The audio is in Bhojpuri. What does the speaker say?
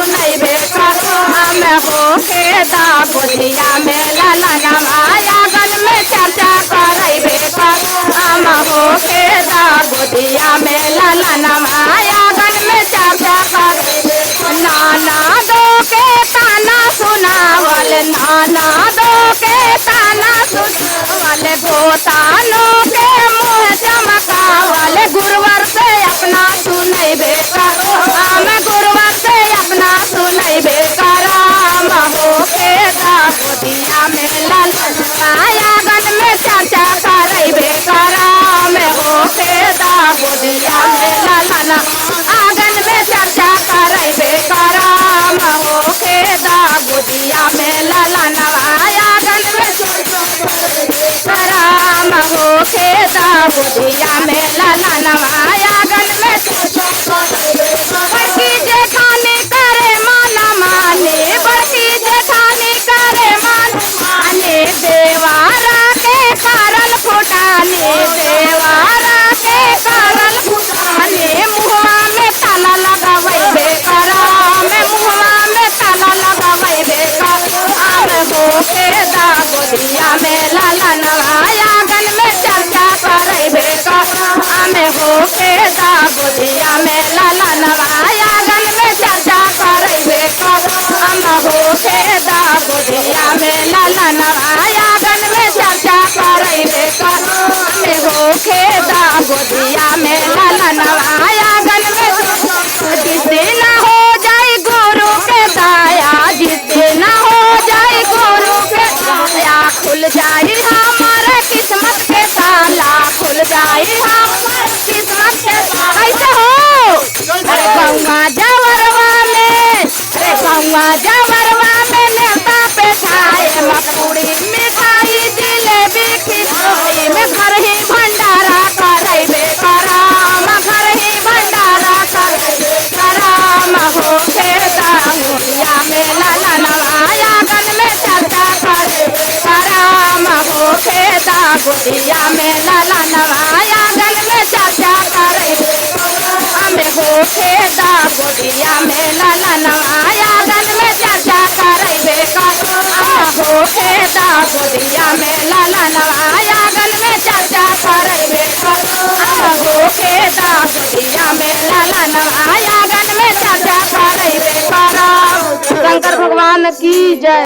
सुनई बेकर में होके दा गोदिया में ललनवा आंगन में चर्चा करई बेकर होके दा गोदिया में ललनवा आंगन में चर्चा कर नाना दो के ताना सुनावल नाना दो के ताना सुनावल गोतानो के मुँह चमकावल गुरुवर से अपना सुनई बेकर गुरुवर से अपना सुनई बेकर होके दा गोदिया में ललनवा आंगन में चर्चा करई बेकर होके दा गोदिया में ललनवा आंगन में चर्चा करई बेकर होके दा गोदिया में ललनवा आंगन में राम होके दा गोदिया में ललनवा आंगन में बड़की जेठानी करे माना माने बड़की जेठानी करे माने देवारा के करल फुटाने देवारा के करल फुटाने मुहवा में ताला लगावई बेकर मुहवा में ताला लगावई बेकर होके दा गोदिया में ललनवा आंगन में चर्चा करई बेकर होके दा गोदिया में ललनवा आंगन में चर्चा करई बेकर होके दा गोदिया में ललनवा आंगन में चर्चा करई बेकर होके दा गोदिया में ललनवा आंगन में जिस दिन हो जाए गुरु के दाया जिस दिन हो जाए गुरु के दाया खुल जाए हमारे किस्मत के ताला खुल जाए हमारे किस्मत के कैसे हो अरे गंगा जवरवा में नेता पे छाए मपूरी मिठाई जिलेबी खिचड़ी में घर ही भंडारा करई बेकर घर ही भंडारा करई कराम होके दा गोदिया में ललनवा आंगन में चर्चा करई कराम होके दा गोदिया में ललनवा आंगन में चर्चा करई होके दा गोदिया में ललनवा आंगन में चर्चा करई बेकर होके दा गोदिया में ललनवा आंगन में चर्चा करई बेकर होके दा गोदिया में ललनवा आंगन में चर्चा करई बेकर शंकर भगवान की जय।